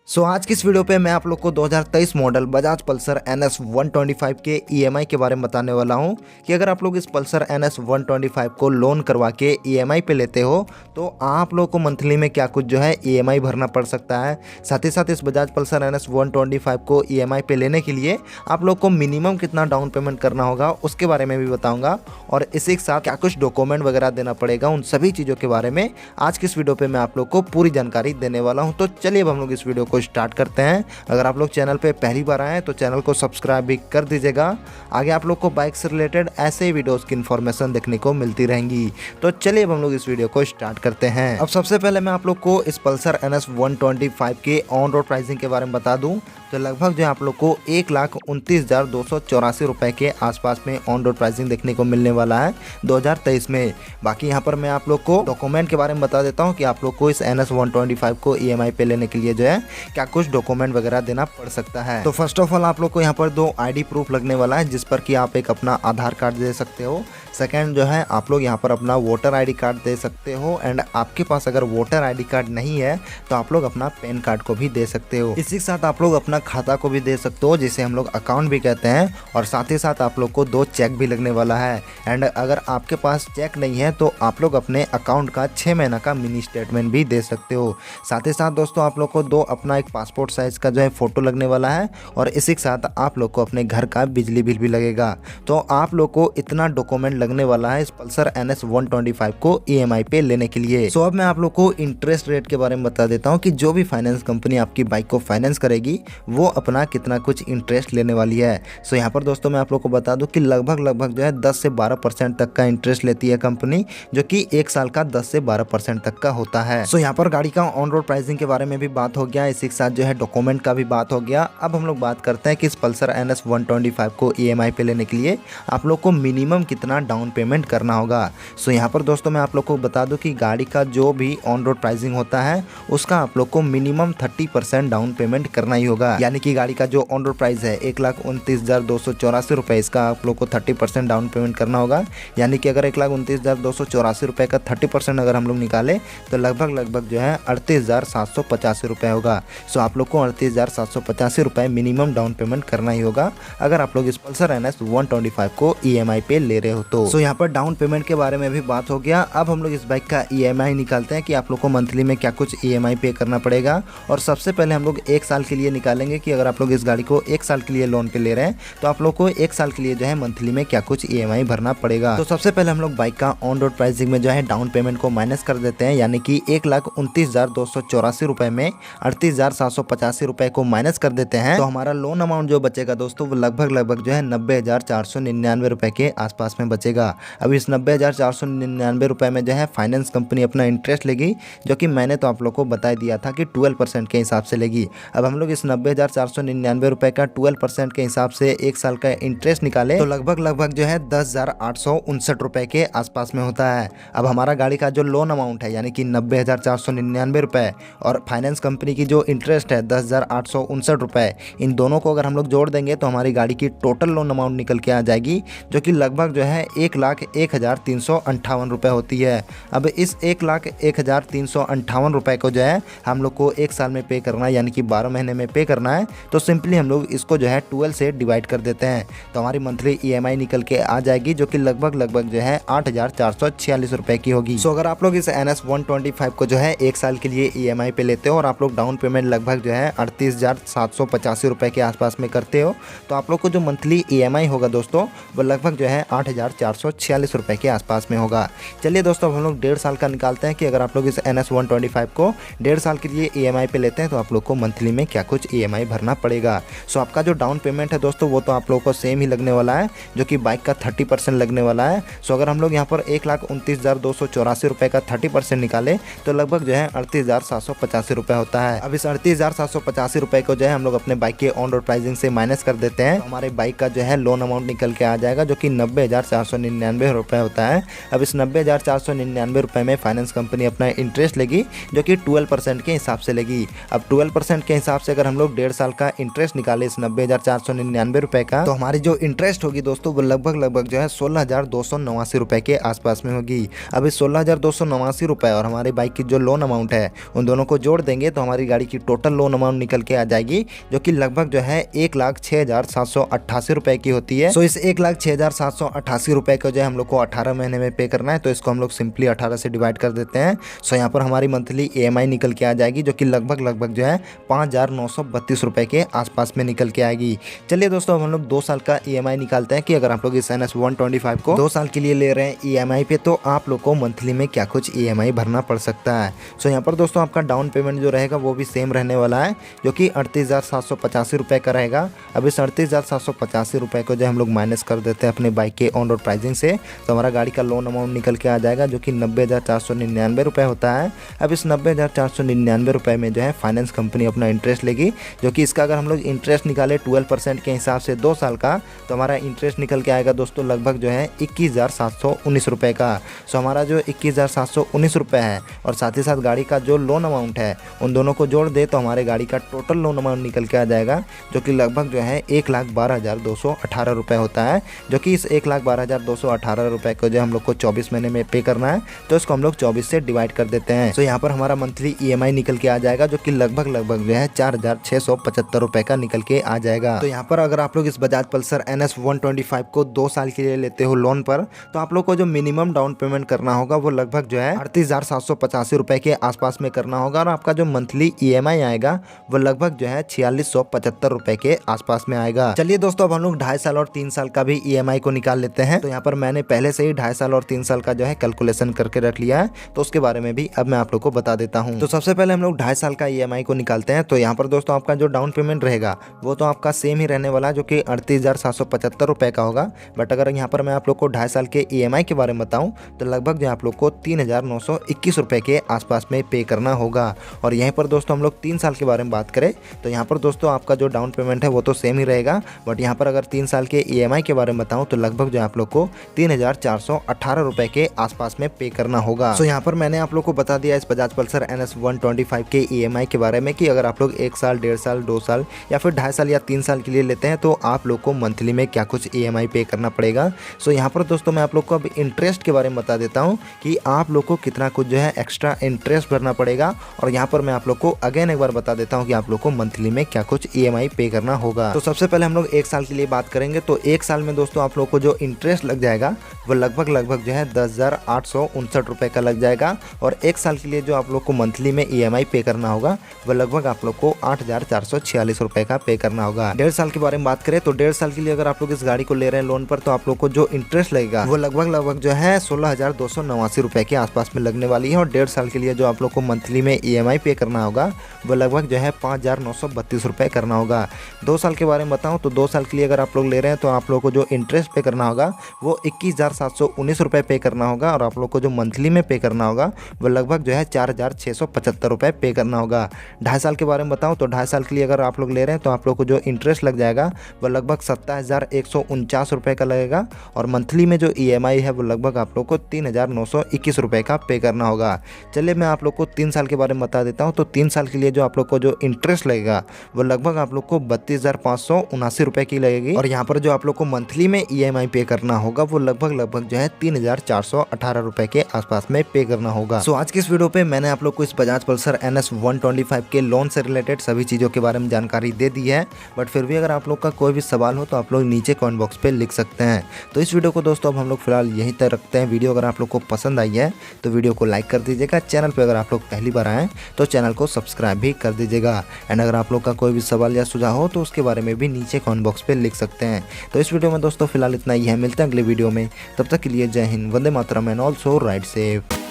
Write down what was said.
आज की इस वीडियो पे मैं आप लोग को 2023 मॉडल बजाज पल्सर NS 125 के EMI के बारे में बताने वाला हूं कि अगर आप लोग इस पल्सर NS 125 को लोन करवा के EMI पे लेते हो तो आप लोग को मंथली में क्या कुछ जो है EMI भरना पड़ सकता है। साथ ही साथ इस बजाज पल्सर NS 125 को EMI पे लेने के लिए आप लोग को मिनिमम कितना डाउन पेमेंट करना होगा उसके बारे में भी बताऊँगा, और इसी के साथ क्या कुछ डॉक्यूमेंट वगैरह देना पड़ेगा, उन सभी चीज़ों के बारे में आज की इस वीडियो पर मैं आप लोग को पूरी जानकारी देने वाला हूँ। तो चलिए अब हम लोग इस वीडियो को स्टार्ट करते हैं। अगर आप लोग चैनल पे पहली बार आए तो चैनल को सब्सक्राइब भी कर दीजिएगा। आगे आप लोग को बाइक से रिलेटेड ऐसे ही वीडियोस की इन्फॉर्मेशन देखने को मिलती रहेंगी। तो चलिए अब हम लोग इस वीडियो को स्टार्ट करते हैं। अब सबसे पहले मैं आप लोग को इस पल्सर NS 125 के ऑन रोड प्राइसिंग के बारे में बता दूं तो लगभग जो है आप लोग को 1,29,284 रुपए के आसपास में ऑन रोड प्राइसिंग देखने को मिलने वाला है 2023 में। बाकी यहाँ पर मैं आप लोग को डॉक्यूमेंट के बारे में बता देता हूँ कि आप लोग को इस NS 125 को EMI पे लेने के लिए जो है क्या कुछ डॉक्यूमेंट वगैरह देना पड़ सकता है। तो फर्स्ट ऑफ ऑल आप लोग को यहाँ पर 2 ID प्रूफ लगने वाला है, जिस पर कि आप एक अपना आधार कार्ड दे सकते हो। सेकंड जो है आप लोग यहाँ पर अपना वोटर ID कार्ड दे सकते हो, एंड आपके पास अगर वोटर ID कार्ड नहीं है तो आप लोग अपना पैन कार्ड को भी दे सकते हो। इसी के साथ आप लोग अपना खाता को भी दे सकते हो, जिसे हम लोग अकाउंट भी कहते हैं। और साथ ही साथ आप लोग को 2 चेक भी लगने वाला है, एंड अगर आपके पास चेक नहीं है तो आप लोग अपने अकाउंट का 6 महीना का मिनी स्टेटमेंट भी दे सकते हो। साथ ही साथ दोस्तों आप लोग को 2 अपना एक पासपोर्ट साइज का जो है फोटो लगने वाला है, और इसी के साथ आप लोग को अपने घर का बिजली बिल भी लगेगा। तो आप लोग को इतना डॉक्यूमेंट लगने वाला है इस पल्सर NS 125 को EMI पे लेने के लिए। अब मैं आप लोग को इंटरेस्ट रेट के बारे में बता देता हूँ कि जो भी फाइनेंस कंपनी आपकी बाइक को फाइनेंस करेगी वो अपना कितना कुछ इंटरेस्ट लेने वाली है। यहाँ पर दोस्तों मैं आप लोग को बता दूं कि लगभग जो है 10 से 12% तक का इंटरेस्ट लेती है कंपनी, जो कि 1 साल का 10 से 12% तक का होता है। यहाँ पर गाड़ी का ऑन रोड प्राइसिंग के बारे में भी बात हो गया, इसी के साथ जो है डॉक्यूमेंट का भी बात हो गया। अब हम लोग बात करते हैं कि इस पल्सर NS 125 को EMI पे लेने के लिए आप लोग को मिनिमम कितना डाउन पेमेंट करना होगा। यहाँ पर दोस्तों मैं आप लोग को बता दूं कि गाड़ी का जो भी ऑन रोड प्राइसिंग होता है उसका आप लोग को मिनिमम 30% डाउन पेमेंट करना ही होगा। यानी कि गाड़ी का जो ऑन रोड प्राइस है 1,29,284 रुपये, इसका आप लोग को 30% डाउन पेमेंट करना होगा। यानी कि अगर 1,29,284 रुपये का 30% अगर हम लोग निकालें तो लगभग जो है 38,785 रुपये होगा। आप लोग को 38,785 रुपये मिनिमम डाउन पेमेंट करना ही होगा अगर आप लोग इस पल्सर NS 125 को EMI पे ले रहे हो तो। यहाँ पर डाउन पेमेंट के बारे में भी बात हो गया। अब हम लोग इस बाइक का EMI निकालते हैं कि आप लोग को मंथली में क्या कुछ EMI पे करना पड़ेगा। और सबसे पहले हम लोग 1 साल के लिए निकालेंगे कि अगर आप लोग इस गाड़ी को 1 साल के लिए लोन पे ले रहे हैं तो आप लोग को 1 साल के लिए जो है मंथली में क्या कुछ EMI भरना पड़ेगा। तो सबसे पहले हम लोग बाइक का ऑन रोड प्राइसिंग में जो है डाउन पेमेंट को माइनस कर देते हैं, यानी कि 1,29,284 रुपये में 38,785 रुपये को माइनस कर देते हैं। तो हमारा लोन अमाउंट जो बचेगा दोस्तों वो लगभग जो है 90,499 रुपये के आसपास में बचेगा। अब इस 90,499 रुपये में जो है फाइनेंस कंपनी अपना इंटरेस्ट लेगी, जो कि मैंने तो आप लोग को बता दिया था कि 12% के हिसाब से लेगी। अब हम लोग इस 90,499 रुपये का 12% के हिसाब से 1 साल का इंटरेस्ट निकाले तो लगभग जो है 10,859 रुपये के आसपास में होता है। अब हमारा गाड़ी का जो लोन अमाउंट है यानी कि 90,499 रुपये और फाइनेंस कंपनी की जो इंटरेस्ट है 10,859 रुपये, इन दोनों को अगर हम लोग जोड़ देंगे तो हमारी गाड़ी की टोटल लोन अमाउंट निकल के आ जाएगी, जो कि लगभग जो है 1,01,358 रुपये होती है। अब इस 1,01,358 रुपये को जो है हम लोग को 1 साल में पे करना है, यानी कि 12 महीने में पे करना है। तो सिंपली हम लोग इसको जो है 12 से डिवाइड कर देते हैं तो हमारी मंथली EMI निकल के आ जाएगी, जो कि लगभग जो है 8,446 रुपये की होगी। अगर आप लोग इस NS 125 को जो है 1 साल के लिए EMI पे लेते हो और आप लोग डाउन पेमेंट लगभग जो है 38,785 रुपये के आसपास में करते हो तो आप लोग को जो मंथली EMI होगा दोस्तों वो लगभग जो है 8,446 रुपये के आसपास में होगा। चलिए दोस्तों हम लोग 1.5 साल का निकालते हैं कि अगर आप लोग इस NS 125 को 1.5 साल के लिए EMI पे लेते हैं तो आप लोग को मंथली में क्या कुछ EMI भरना पड़ेगा। आपका जो डाउन पेमेंट है दोस्तों वो तो आप लोगों को सेम ही लगने वाला है, जो कि बाइक का 30% लगने वाला है। अगर हम लोग यहाँ पर 1,29,284 रुपये का 30% निकाले तो लगभग जो है 38,785 रुपये होता है। अब इस 38,785 रुपये को जो है हम लोग अपने बाइक के ऑन रोड प्राइसिंग से माइनस कर देते हैं, हमारे बाइक का जो है लोन अमाउंट निकल के आ जाएगा, जो कि 90,499 रुपये होता है। अब इस 90,499 रुपये में फाइनेंस कंपनी अपना इंटरेस्ट लेगी जो कि 12% के हिसाब से लेगी। अब 12% के हिसाब से अगर हम लोग 1.5 साल का इंटरेस्ट निकाले इस 90,499 रुपये का, तो हमारी जो इंटरेस्ट होगी दोस्तों वो लगभग जो है 16,289 रुपये के आसपास में होगी। अब इस 16,289 रुपये और हमारे बाइक की जो लोन अमाउंट है उन दोनों को जोड़ देंगे तो हमारी गाड़ी की टोटल लोन अमाउंट निकल के आ जाएगी जो कि लगभग जो है 1,06,788 रुपये की होती है। सो इस 1,06,788 रुपये को जो है हम लोग को 18 महीने में पे करना है, तो इसको हम लोग सिंपली 18 से डिवाइड कर देते हैं। सो यहाँ पर हमारी मंथली EMI निकल के आ जाएगी जो कि लगभग जो है 5,932 रुपये के आसपास में निकल के आएगी। चलिए दोस्तों, अब हम लोग 2 साल का EMI निकालते हैं कि अगर आप लोग इस NS 125 को 2 साल के लिए ले रहे हैं EMI पे, तो आप लोग को मंथली में क्या कुछ EMI भरना पड़ सकता है। सो यहाँ पर दोस्तों आपका डाउन पेमेंट जो रहेगा वो भी सेम रहने वाला है जो कि 38,785 रुपये का रहेगा। अब इस 38,785 रुपये को जो हम लोग माइनस कर देते हैं अपने बाइक के ऑन रोड प्राइसिंग से, तो हमारा गाड़ी का लोन अमाउंट निकल के आ जाएगा जो कि 90,499 रुपये होता है। अब इस 90,499 रुपये में जो है फाइनेंस कंपनी अपना इंटरेस्ट लेगी जो कि इसका अगर हम लोग इंटरेस्ट निकाले 12% के हिसाब से 2 साल का, तो हमारा इंटरेस्ट निकल के आएगा दोस्तों लगभग जो है 21,719 रुपये का। सो हमारा जो 21,719 रुपये है और साथ ही साथ गाड़ी का जो लोन अमाउंट है उन दोनों को जोड़ दे तो हमारे गाड़ी का टोटल लोन अमाउंट निकल के आ जाएगा जो कि लगभग जो है 1,12,218 रुपये होता है। जो कि इस 1,12,218 रुपये को जो हम लोग को 24 महीने में पे करना है, तो इसको हम लोग 24 से डिवाइड कर देते हैं। तो यहाँ पर हमारा मंथली EMI निकल के आ जाएगा जो कि लगभग जो है 4,675 रुपये का निकल के आ जाएगा। तो यहाँ पर अगर आप लोग इस बजाज पल्सर NS 125 को 2 साल के लिए लेते हो लोन पर, तो आप लोग को जो मिनिमम डाउन पेमेंट करना होगा वो लगभग जो है 38,785 रुपये के आसपास में करना होगा और आपका जो मंथली EMI आएगा वो लगभग जो है 4,675 रुपये के आसपास में आएगा। चलिए दोस्तों, अब हम लोग 2.5 साल और 3 साल का भी EMI को निकाल लेते हैं। तो यहाँ पर मैंने पहले से ही 2.5 साल और 3 साल का जो है कैलकुलेशन करके रख लिया है, तो उसके बारे में भी अब मैं आप लोग को बता देता हूँ। तो सबसे पहले हम लोग 2.5 साल का EMI को निकालते हैं। तो यहाँ पर दोस्तों आपका जो डाउन पेमेंट रहेगा वो तो आपका सेम ही रहने वाला है जो कि 38,775 रुपये का होगा। बट अगर यहाँ पर मैं आप लोग को 2.5 साल के EMI के बारे में बताऊँ तो लगभग जो आप लोग को 3,921 रुपये के आसपास में पे करना होगा। और यहीं पर दोस्तों हम लोग 3 साल के बारे में बात करें तो यहाँ पर दोस्तों आपका जो डाउन पेमेंट है वो तो सेम ही रहेगा, बट यहाँ पर अगर 3 साल के EMI के बारे में बताऊँ तो लगभग जो आप लोग को 3,418 रुपये के आसपास में पे करना होगा। सो यहाँ पर मैंने आप लोग को बता दिया इस बजाज पल्सर NS 125 के EMI के बारे में कि अगर आप लोग 1 साल, 1.5 साल, 2 साल या फिर 2.5 साल या 3 साल के लिए लेते हैं तो आप लोग को मंथली में क्या कुछ EMI पे करना पड़ेगा। सो यहाँ पर दोस्तों मैं आप लोग को अब इंटरेस्ट के बारे में बता देता हूँ कि आप लोग को कितना कुछ जो है एक्स्ट्रा इंटरेस्ट भरना पड़ेगा। और यहाँ पर मैं आप लोग को अगेन एक बार बता देता हूँ कि आप लोग को मंथली में क्या कुछ EMI पे करना होगा। तो सबसे पहले हम लोग 1 साल के लिए बात करेंगे। तो 1 साल में दोस्तों आप लोग को जो इंटरेस्ट लग जाएगा वो लगभग जो है 10,859 रुपये का लग जाएगा। और 1 साल के लिए जो आप लोग को मंथली में EMI पे करना होगा वो लगभग आप लोग को 8,446 रुपये का पे करना होगा। 1.5 साल के बारे में बात करें तो 1.5 साल के लिए अगर आप लोग इस गाड़ी को ले रहे हैं लोन पर, तो आप लोग को जो इंटरेस्ट लगेगा वो लगभग जो है 16,289 रुपये के आसपास में लगने वाली है। और 1.5 साल के लिए जो आप लोग को मंथली में EMI पे करना होगा वो लगभग जो है 5,932 रुपये करना होगा। 2 साल के बारे में बताऊँ तो 2 साल के लिए अगर आप लोग ले रहे हैं तो आप लोग को जो इंटरेस्ट पे करना होगा वो 21,719 रुपये पे करना होगा। और आप लोग को जो मंथली में पे करना होगा वो लगभग जो है 4,675 रुपये पे करना होगा। 2.5 साल के बारे में बताऊँ तो 2.5 साल के लिए अगर आप लोग ले रहे हैं तो आप लोग को जो इंटरेस्ट लग जाएगा वो लगभग 27,149 रुपये का लगेगा। और मंथली में जो EMI है वो लगभग आप लोग को 3,921 रुपये का पे करना होगा। चलिए मैं आप लोग को 3 साल के बारे में बता देता हूँ। तो 3 साल के लिए जो आप लोग को जो इंटरेस्ट लगेगा वो लगभग आप लोग को 32,579 रुपये की लगेगी। और यहाँ पर जो आप लोग को मंथली में EMI पे करना होगा वो लगभग जो है 3,418 रुपये के आसपास में पे करना होगा। सो आज की इस वीडियो पे मैंने आप लोग को इस बजाज पल्सर NS 125 के लोन से रिलेटेड सभी चीज़ों के बारे में जानकारी दे दी है। बट फिर भी अगर आप लोग का कोई भी सवाल हो तो आप लोग नीचे कमेंट बॉक्स पे लिख सकते हैं। तो इस वीडियो को दोस्तों अब हम लोग फिलहाल यहीं तक रखते हैं। वीडियो अगर आप लोग को पसंद आई है तो वीडियो को लाइक कर दीजिएगा। चैनल पे अगर आप लोग पहली बार आएँ तो चैनल को सब्सक्राइब भी कर दीजिएगा। एंड अगर आप लोग का कोई भी सवाल या सुझाव हो तो उसके बारे में भी नीचे कमेंट बॉक्स पे लिख सकते हैं। तो इस वीडियो में दोस्तों फिलहाल इतना ही है। मिलते हैं अगले वीडियो में, तब तक के लिए जय Hind, Vande Mataram and also ride safe.